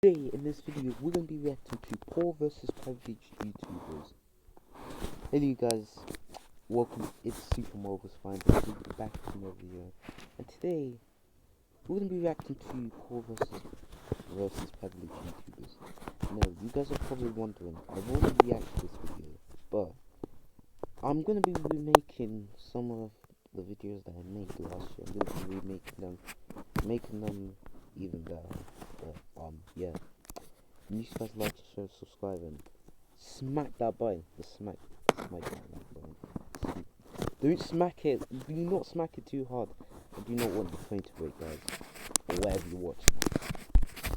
Today in this video we're going to be reacting to poor versus privileged YouTubers. Hello you guys, welcome, it's SuperMarvelSpider-Man. We'll be back with another video. And today we're going to be reacting to poor versus privileged YouTubers. Now you guys are probably wondering, I've already reacted to this video, but I'm going to be remaking some of the videos that I made last year. I'm going to be remaking them, making them even better. But yeah, and you guys like to share, subscribe, and smack that button. Smack that button. Don't smack it. Do not smack it too hard. I do not want the phone to break, guys. Or wherever you're watching.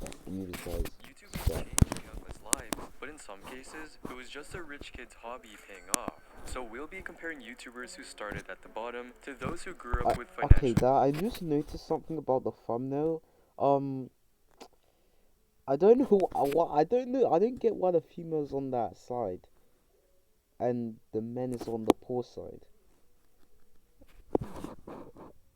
But anyways, guys. YouTube has changed countless lives, but in some cases, it was just a rich kid's hobby paying off. So we'll be comparing YouTubers who started at the bottom to those who grew up with financial. Okay, I just noticed something about the thumbnail. I don't know what I don't get why the female's on that side and the men is on the poor side.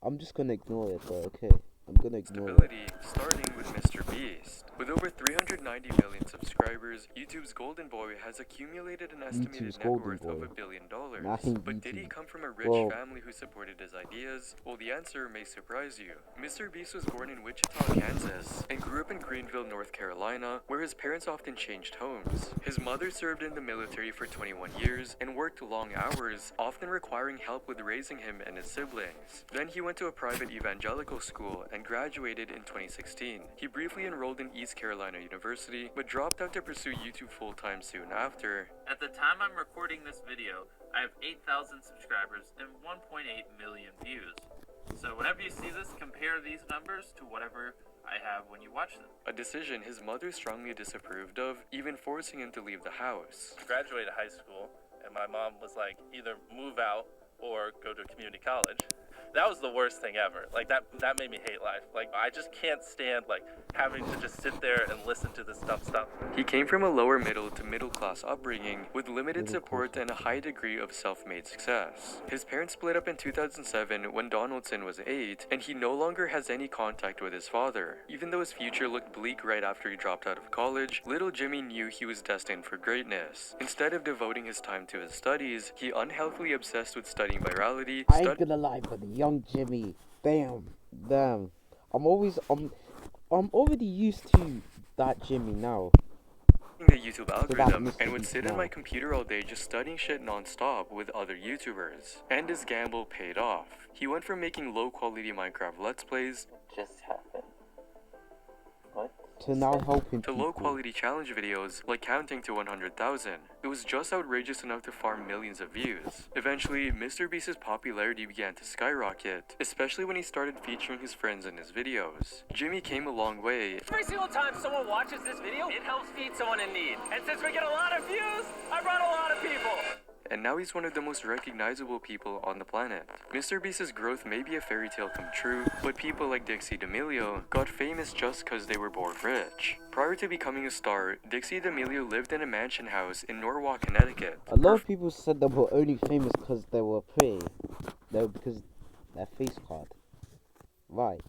I'm just gonna ignore it, but okay. I'm gonna ignore it. Starting with Mr. Beast. With over 390 million subscribers, YouTube's golden boy has accumulated an estimated net worth of $1 billion. But did he come from a rich family who supported his ideas? Well, the answer may surprise you. Mr. Beast was born in Wichita, Kansas, and grew up in Greenville, North Carolina, where his parents often changed homes. His mother served in the military for 21 years and worked long hours, often requiring help with raising him and his siblings. Then he went to a private evangelical school and graduated in 2016. He briefly enrolled in East Carolina University, but dropped out to pursue YouTube full-time soon after. At the time I'm recording this video, I have 8,000 subscribers and 1.8 million views. So whenever you see this, compare these numbers to whatever I have when you watch them. A decision his mother strongly disapproved of, even forcing him to leave the house. Graduated high school, and my mom was like, either move out or go to community college. That was the worst thing ever. Like that made me hate life. Like I just can't stand like having to just sit there and listen to this dumb stuff. He came from a lower middle to middle class upbringing with limited support and a high degree of self-made success. His parents split up in 2007 when Donaldson was 8, and he no longer has any contact with his father. Even though his future looked bleak right after he dropped out of college, little Jimmy knew he was destined for greatness. Instead of devoting his time to his studies, he unhealthily obsessed with studying virality. I ain't gonna lie, but the young Jimmy, damn. I'm already used to that Jimmy now. The YouTube algorithm, and would sit in my computer all day just studying shit non-stop with other YouTubers. And his gamble paid off. He went from making low-quality Minecraft Let's Plays Just happened. What? To now helping to low-quality challenge videos like counting to 100,000. It was just outrageous enough to farm millions of views. Eventually, Mr. Beast's popularity began to skyrocket, especially when he started featuring his friends in his videos. Jimmy came a long way. Every single time someone watches this video, it helps feed someone in need. And since we get a lot of views, I brought a lot of people. And now he's one of the most recognizable people on the planet. Mr. Beast's growth may be a fairy tale come true, but people like Dixie D'Amelio got famous just cause they were born rich. Prior to becoming a star, Dixie D'Amelio lived in a mansion house in Norwalk, Connecticut. A lot of people said they were only famous because they were pretty. Because their face card. Right.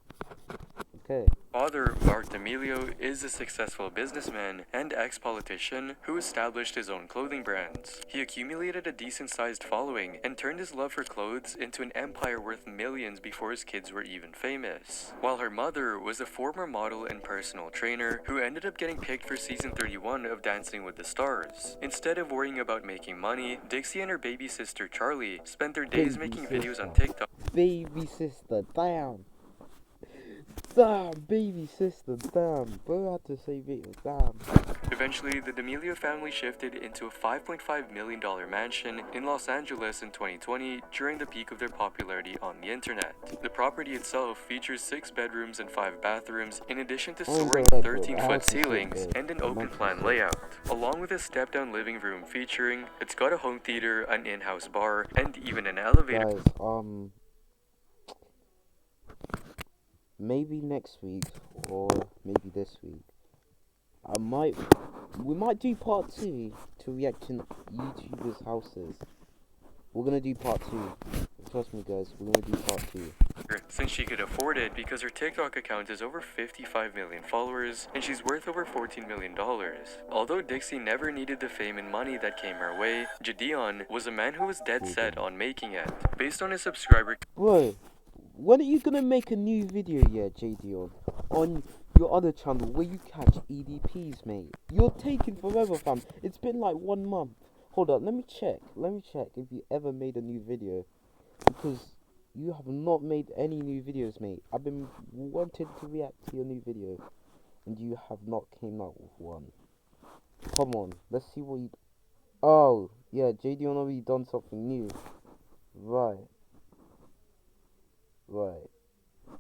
Okay. Father, Mark D'Amelio, is a successful businessman and ex-politician who established his own clothing brands. He accumulated a decent-sized following and turned his love for clothes into an empire worth millions before his kids were even famous. While her mother was a former model and personal trainer who ended up getting picked for season 31 of Dancing with the Stars. Instead of worrying about making money, Dixie and her baby sister Charlie spent their days making videos on TikTok. Baby sister, damn. Damn, baby sister, damn. Bro, I had to say baby, damn. Eventually, the D'Amelio family shifted into a $5.5 million mansion in Los Angeles in 2020 during the peak of their popularity on the internet. The property itself features 6 bedrooms and 5 bathrooms, in addition to soaring 13-foot ceilings and an open-plan layout, along with a step-down living room featuring, it's got a home theater, an in-house bar, and even an elevator. Guys, maybe next week or maybe this week we might do part 2 to react to YouTubers' houses. We're gonna do part 2. Trust me guys, we're gonna do part 2. since she could afford it because her TikTok account has over 55 million followers and she's worth over $14 million. Although Dixie never needed the fame and money that came her way, Jadion was a man who was dead set on making it. Based on his subscriber... Bro, when are you gonna make a new video, Jadion, on your other channel where you catch EDPs, mate? You're taking forever, fam. It's been like 1 month. Hold on, let me check if you ever made a new video, because you have not made any new videos, mate. I've been wanting to react to your new video, and you have not came out with one. Come on, let's see what you... Oh, yeah, Jadion already done something new. Right.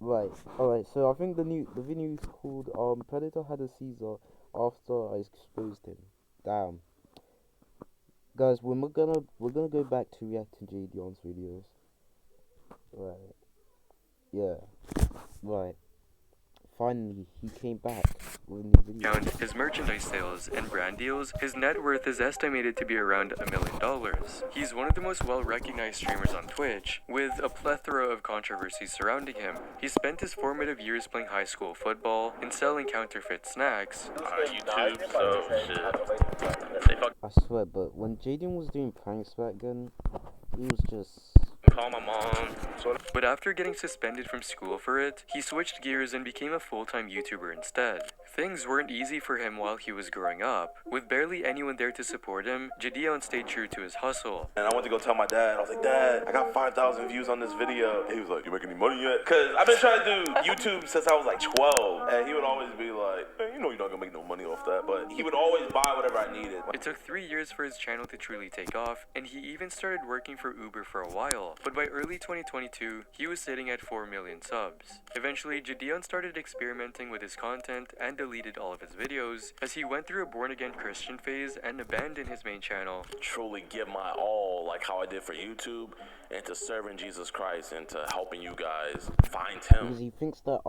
Alright, so I think the video is called Predator had a Caesar after I exposed him. Damn. Guys, we're gonna go back to reacting to Jadion's videos. Right. Yeah. Right. Finally, he came back with a new video. Beyond his merchandise sales and brand deals, his net worth is estimated to be around $1 million. He's one of the most well-recognized streamers on Twitch, with a plethora of controversies surrounding him. He spent his formative years playing high school football and selling counterfeit snacks. YouTube, so shit. I swear, but when Jadion was doing pranks back then, it was just... Call my mom. But after getting suspended from school for it, he switched gears and became a full-time YouTuber instead. Things weren't easy for him while he was growing up. With barely anyone there to support him, Jadion stayed true to his hustle. And I went to go tell my dad. I was like, Dad, I got 5,000 views on this video. And he was like, you making any money yet? Because I've been trying to do YouTube since I was like 12. And he would always be like, hey, you know you're not going to make no money off that. But he would always buy whatever I needed. It took 3 years for his channel to truly take off, and he even started working for Uber for a while. But by early 2022, he was sitting at 4 million subs. Eventually, Jadion started experimenting with his content and deleted all of his videos, as he went through a born-again Christian phase and abandoned his main channel. Truly give my all, like how I did for YouTube, and to serving Jesus Christ and to helping you guys find him. Because he thinks that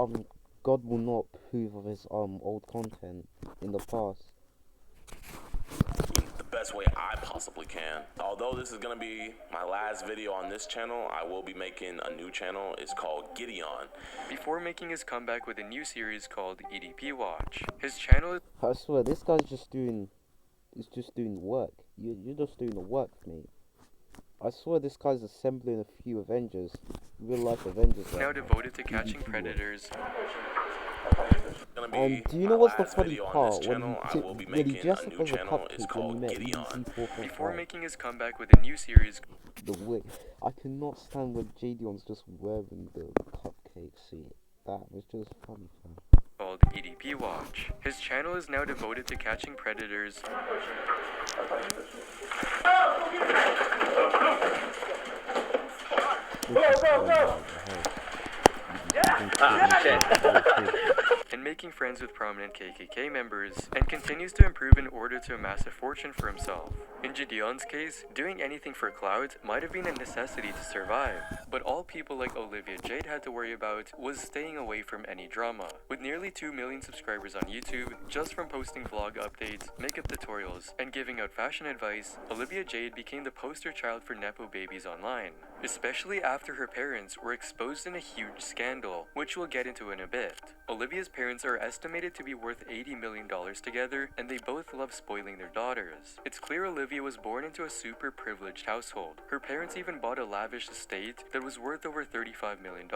God will not approve of his old content in the past. The best way I possibly can. Although this is gonna be my last video on this channel, I will be making a new channel. It's called Gideon. Before making his comeback with a new series called EDP Watch. His channel is... I swear, this guy's just doing the work. You're just doing the work, mate. I swear this guy's assembling a few Avengers, real life Avengers. now devoted to catching predators. And do you know what's the funny part? When he dressed up as a cupcake when he met Before making his comeback with a new series the way I cannot stand when Jadion's just wearing the cupcake suit. That was just funny, fam. called EDP Watch. His channel is now devoted to catching predators. And making friends with prominent KKK members, and continues to improve in order to amass a fortune for himself. In Jadion's case, doing anything for clout might have been a necessity to survive, but all people like Olivia Jade had to worry about was staying away from any drama. With nearly 2 million subscribers on YouTube, just from posting vlog updates, makeup tutorials, and giving out fashion advice, Olivia Jade became the poster child for Nepo babies online, especially after her parents were exposed in a huge scandal, which we'll get into in a bit. Olivia's parents are estimated to be worth $80 million together, and they both love spoiling their daughters. It's clear Olivia was born into a super privileged household. Her parents even bought a lavish estate that was worth over $35 million.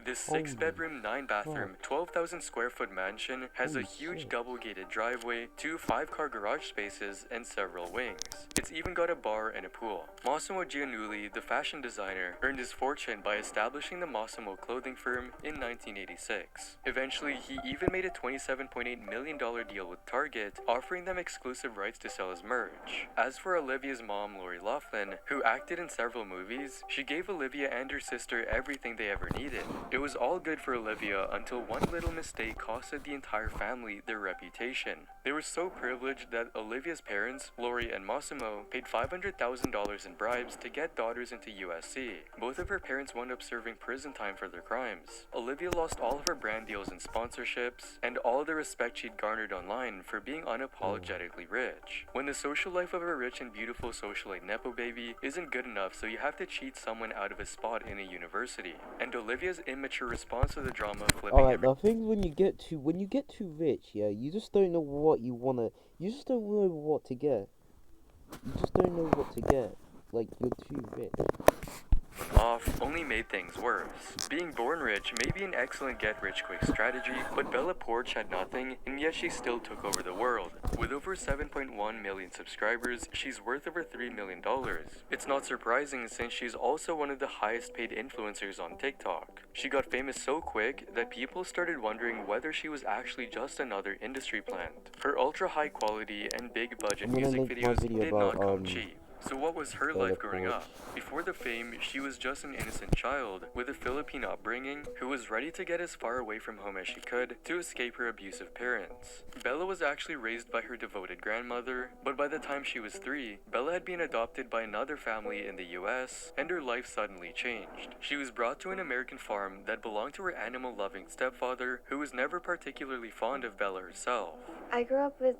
This 6-bedroom, 9-bathroom, 12,000 square foot mansion has a huge double-gated driveway, 2 5-car garage spaces, and several wings. It's even got a bar and a pool. Massimo Giannulli, the fashion designer, earned his fortune by establishing the Massimo clothing firm in 1986. Eventually, he even made a $27.8 million deal with Target, offering them exclusive rights to sell his merch. As for Olivia's mom, Lori Loughlin, who acted in several movies, she gave Olivia and her sister everything they ever needed. It was all good for Olivia until one little mistake costed the entire family their reputation. They were so privileged that Olivia's parents, Lori and Massimo, paid $500,000 in bribes to get daughters into US USC. Both of her parents wound up serving prison time for their crimes. Olivia lost all of her brand deals and sponsorships, and all the respect she'd garnered online for being unapologetically rich. When the social life of a rich and beautiful socialite nepo baby isn't good enough, so you have to cheat someone out of a spot in a university. And Olivia's immature response to the drama of flipping Alright, the thing when you get too rich, yeah, you just don't know what you wanna. You just don't know what to get. You just don't know what to get. Like, you're too rich. off only made things worse. Being born rich may be an excellent get-rich-quick strategy, but Bella Poarch had nothing, and yet she still took over the world. With over 7.1 million subscribers, she's worth over $3 million. It's not surprising since she's also one of the highest-paid influencers on TikTok. She got famous so quick that people started wondering whether she was actually just another industry plant. Her ultra-high quality and big-budget music videos did not come cheap. So what was her life growing up? Before the fame, she was just an innocent child with a Philippine upbringing who was ready to get as far away from home as she could to escape her abusive parents. Bella was actually raised by her devoted grandmother, but by the time she was 3, Bella had been adopted by another family in the US, and her life suddenly changed. She was brought to an American farm that belonged to her animal-loving stepfather, who was never particularly fond of Bella herself. I grew up with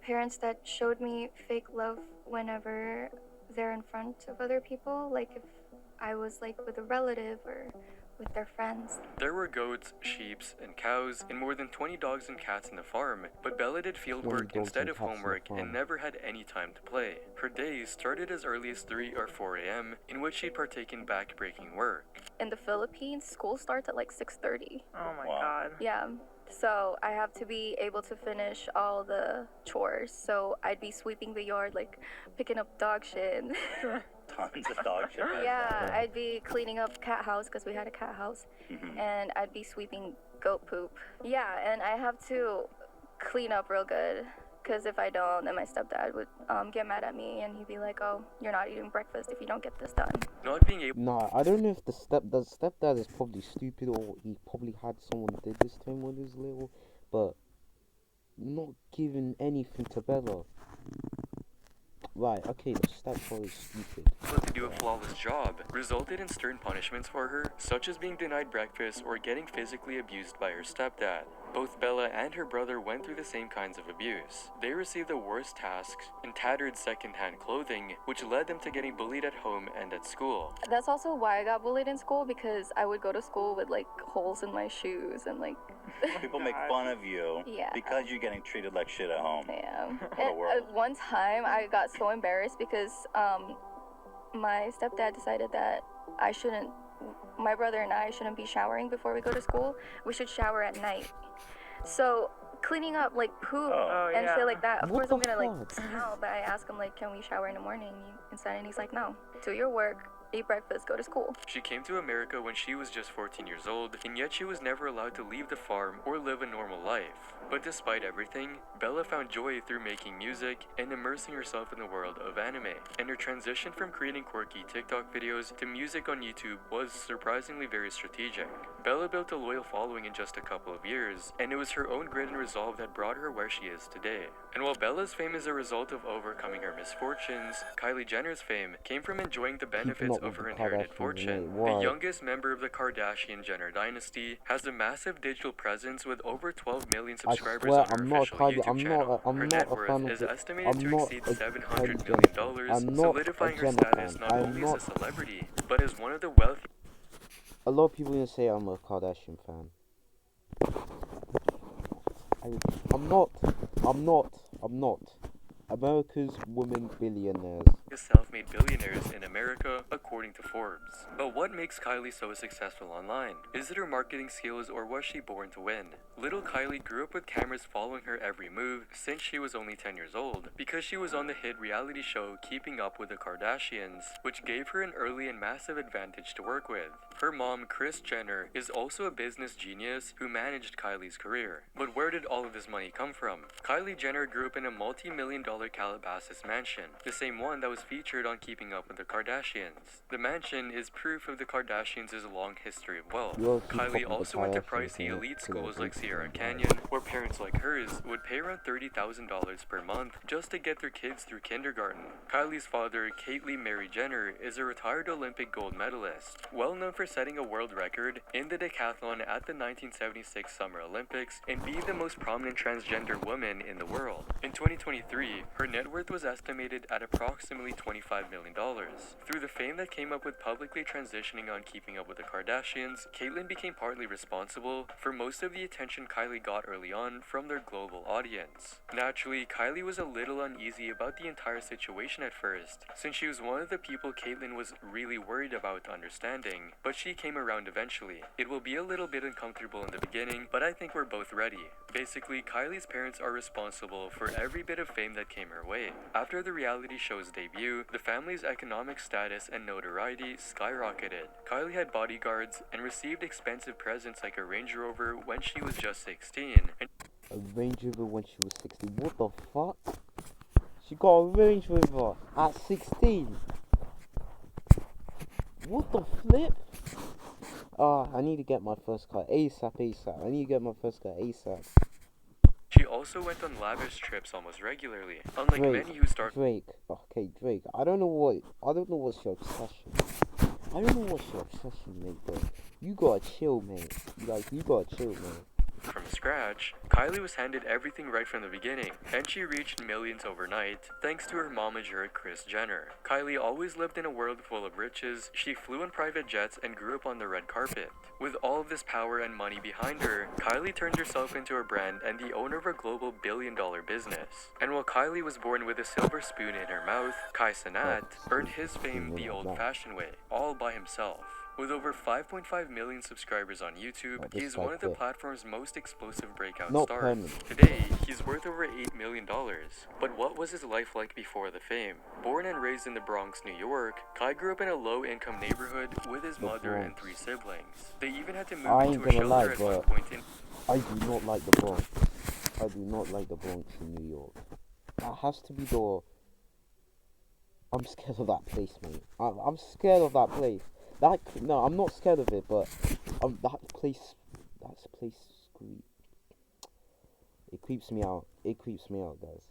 parents that showed me fake love whenever they're in front of other people, like if I was like with a relative or with their friends. There were goats, sheep, and cows, and more than 20 dogs and cats in the farm, but Bella did field work instead of homework and never had any time to play. Her days started as early as 3 or 4 a.m., in which she'd partake in back-breaking work. In the Philippines, school starts at like 6:30. Oh my god. Yeah. So I have to be able to finish all the chores. So I'd be sweeping the yard, like picking up dog shit. Tons of dog shit. Yeah, I'd be cleaning up cat house because we had a cat house. And I'd be sweeping goat poop. Yeah, and I have to clean up real good. Because if I don't, then my stepdad would get mad at me and he'd be like, oh, you're not eating breakfast if you don't get this done. Not being able Nah, I don't know if the stepdad is probably stupid or he probably had someone did this to him when he was little, but not giving anything to Bella. Right, okay, the stepfather is stupid. to do a flawless job resulted in stern punishments for her, such as being denied breakfast or getting physically abused by her stepdad. Both Bella and her brother went through the same kinds of abuse. They received the worst tasks and tattered second-hand clothing, which led them to getting bullied at home and at school. That's also why I got bullied in school, because I would go to school with like holes in my shoes and like people make fun of you because you're getting treated like shit at home. Yeah. And one time I got so embarrassed because my stepdad decided that my brother and I shouldn't be showering before we go to school. We should shower at night. So cleaning up like poop and shit like that, of course I'm gonna like smell, but I asked him like, can we shower in the morning instead? And he's like, no, do your work, eat breakfast, go to school. She came to America when she was just 14 years old, and yet she was never allowed to leave the farm or live a normal life. But despite everything, Bella found joy through making music and immersing herself in the world of anime. And her transition from creating quirky TikTok videos to music on YouTube was surprisingly very strategic. Bella built a loyal following in just a couple of years, and it was her own grit and resolve that brought her where she is today. And while Bella's fame is a result of overcoming her misfortunes, Kylie Jenner's fame came from enjoying the benefits of her inherited fortune. The youngest member of the Kardashian-Jenner dynasty has a massive digital presence with over 12 million subscribers on her official YouTube channel. Her net worth is estimated to exceed $700 million, solidifying her status not only as a celebrity, but as one of the wealthiest. A lot of people gonna say I'm a Kardashian fan. I'm not. America's women billionaires. Self-made billionaires in America, according to Forbes. But what makes Kylie so successful online? Is it her marketing skills, or was she born to win? Little Kylie grew up with cameras following her every move since she was only 10 years old, because she was on the hit reality show Keeping Up with the Kardashians, which gave her an early and massive advantage to work with. Her mom, Kris Jenner, is also a business genius who managed Kylie's career. But where did all of this money come from? Kylie Jenner grew up in a multi-million-dollar Calabasas mansion, the same one that was featured on Keeping Up with the Kardashians. The mansion is proof of the Kardashians' long history of wealth. Kylie also went to pricey elite schools like Sierra Canyon, where parents like hers would pay around $30,000 per month just to get their kids through kindergarten. Kylie's father, Caitlyn Mary Jenner, is a retired Olympic gold medalist, well known for setting a world record in the decathlon at the 1976 Summer Olympics and being the most prominent transgender woman in the world. In 2023, her net worth was estimated at approximately $25 million. Through the fame that came up with publicly transitioning on Keeping Up with the Kardashians, Caitlyn became partly responsible for most of the attention Kylie got early on from their global audience. Naturally, Kylie was a little uneasy about the entire situation at first, since she was one of the people Caitlyn was really worried about understanding, but she came around eventually. It will be a little bit uncomfortable in the beginning, but I think we're both ready. Basically, Kylie's parents are responsible for every bit of fame that came her way. After the reality show's debut, the family's economic status and notoriety skyrocketed. Kylie had bodyguards and received expensive presents like a Range Rover when she was just 16. A Range Rover when she was 16? What the fuck? She got a Range Rover at 16? What the flip? I need to get my first car ASAP. I need to get my first car ASAP. She also went on lavish trips almost regularly, unlike many who start. Drake. I don't know what's your obsession. Mate, bro. You gotta chill, mate. You gotta chill, mate. From scratch, Kylie was handed everything right from the beginning, and she reached millions overnight thanks to her momager Kris Jenner. Kylie always lived in a world full of riches. She flew in private jets and grew up on the red carpet. With all of this power and money behind her, Kylie turned herself into a brand and the owner of a global billion-dollar business. And while Kylie was born with a silver spoon in her mouth, Kai Cenat earned his fame the old-fashioned way, all by himself. With over 5.5 million subscribers on YouTube, he is one of the platform's most explosive breakout stars. Today, he's worth over $8 million. But what was his life like before the fame? Born and raised in the Bronx, New York, Kai grew up in a low-income neighborhood with his mother and 3 siblings. They even had to move to a shelter at one point in... I do not like the Bronx. I do not like the Bronx in New York. That has to be the... I'm scared of that place, mate. I'm scared of that place. No, I'm not scared of it, but that place creeps me out. It creeps me out, guys.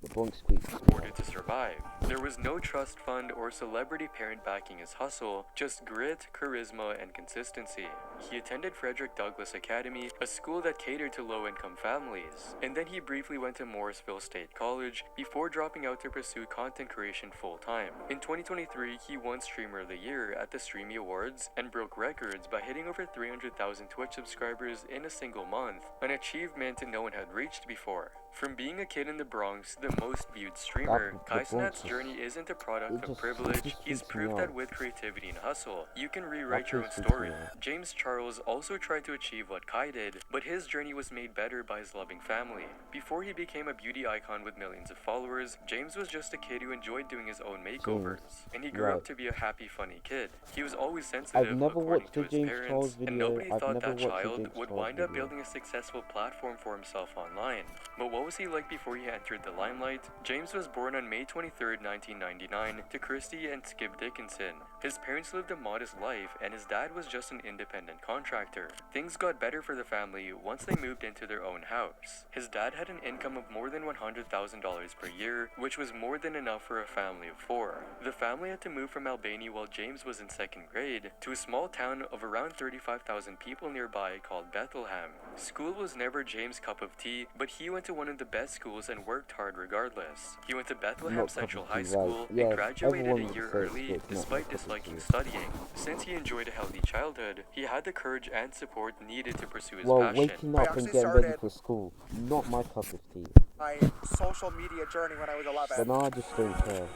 The Bronx creeps me out. To survive. There was no trust fund or celebrity parent backing his hustle, just grit, charisma, and consistency. He attended Frederick Douglass Academy, a school that catered to low-income families, and then he briefly went to Morrisville State College before dropping out to pursue content creation full-time. In 2023, he won Streamer of the Year at the Streamy Awards and broke records by hitting over 300,000 Twitch subscribers in a single month, an achievement no one had reached before. From being a kid in the Bronx, the most viewed streamer, Kai Cenat's journey isn't a product of privilege. He's proved that with creativity and hustle, you can rewrite your own story. James Charles also tried to achieve what Kai did, but his journey was made better by his loving family. Before he became a beauty icon with millions of followers, James was just a kid who enjoyed doing his own makeovers, and he grew up to be a happy, funny kid. He was always sensitive, according to his parents, and nobody thought that child would wind up building a successful platform for himself online. But what was he like before he entered the limelight? James was born on May 23, 1999, to Christy and Skip Dickinson. His parents lived a modest life, and his dad was just an independent contractor. Things got better for the family once they moved into their own house. His dad had an income of more than $100,000 per year, which was more than enough for a family of 4. The family had to move from Albany while James was in 2nd grade to a small town of around 35,000 people nearby called Bethlehem. School was never James' cup of tea, but he went to one of the best schools and worked hard regardless. He went to Bethlehem Central High School and graduated a year early despite disliking studying. Since he enjoyed a healthy childhood, he had the courage and support needed to pursue his passion. Waking up and getting ready for school, not my cup of tea. My social media journey when I was 11. But now I just don't care.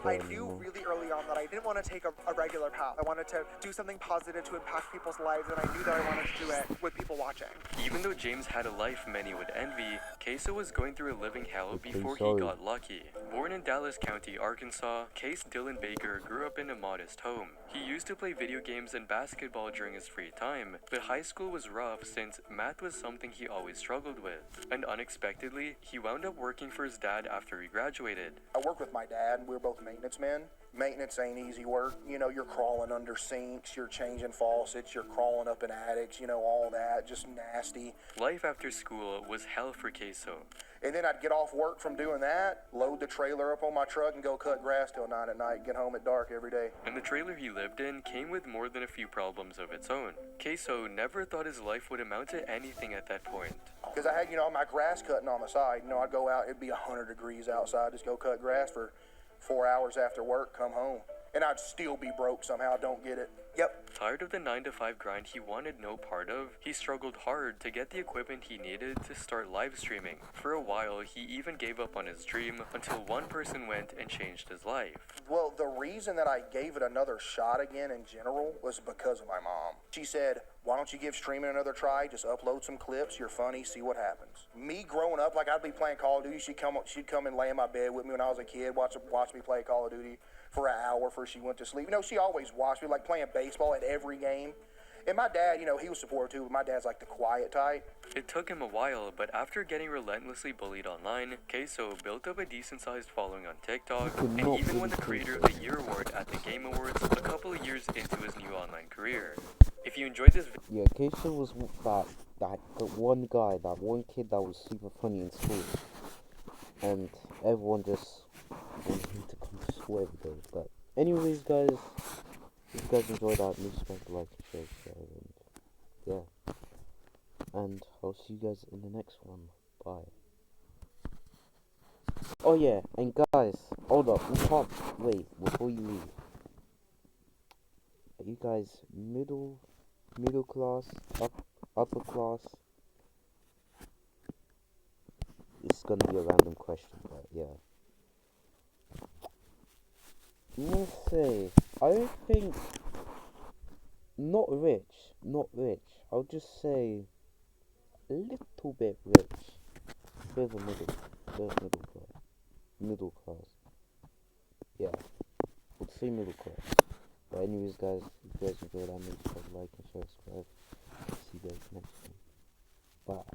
I knew really early on that I didn't want to take a regular path. I wanted to do something positive to impact people's lives, and I knew that I wanted to do it with people watching. Even though James had a life many would envy, Case was going through a living hell before he got lucky. Born in Dallas County, Arkansas, Case Dylan Baker grew up in a modest home. He used to play video games and basketball during his free time, but high school was rough since math was something he always struggled with. And unexpectedly, he wound up working for his dad after he graduated. I worked with my dad, and we were both maintenance men. Maintenance ain't easy work. You know, you're crawling under sinks, you're changing faucets, you're crawling up in attics, you know, all that, just nasty. Life after school was hell for Queso. And then I'd get off work from doing that, load the trailer up on my truck, and go cut grass till 9 at night, get home at dark every day. And the trailer he lived in came with more than a few problems of its own. Queso never thought his life would amount to anything at that point. Because I had, you know, my grass cutting on the side. You know, I'd go out, it'd be 100 degrees outside, just go cut grass for 4 hours after work, come home. And I'd still be broke somehow, don't get it. Yep. Tired of the 9-to-5 grind he wanted no part of, he struggled hard to get the equipment he needed to start live streaming. For a while, he even gave up on his dream until one person went and changed his life. Well, the reason that I gave it another shot again in general was because of my mom. She said, why don't you give streaming another try? Just upload some clips, you're funny, see what happens. Me growing up, like I'd be playing Call of Duty, she'd come and lay in my bed with me when I was a kid, watch me play Call of Duty for an hour before she went to sleep. You know, she always watched me, like playing baseball at every game. And my dad, you know, he was supportive too, but my dad's like the quiet type. It took him a while, but after getting relentlessly bullied online, Queso built up a decent-sized following on TikTok, and even won the Creator of the Year award at the Game Awards a couple of years into his new online career. If you enjoyed this video... Yeah, Queso was that one guy, that one kid that was super funny in school. And everyone just wanted him to come to school every day. But anyways, guys, if you guys enjoyed that, please subscribe, like, and share, and yeah. And I'll see you guys in the next one. Bye. Oh yeah, and guys, hold up, we can't wait before you leave. Are you guys middle class, upper class? It's gonna be a random question, but yeah. Let's say, I don't think, not rich, I'll just say a little bit rich, bit of middle class, yeah, I'd say middle class. But anyways, guys, if you guys enjoyed that, make sure to like and share, subscribe. See you guys next time. Bye.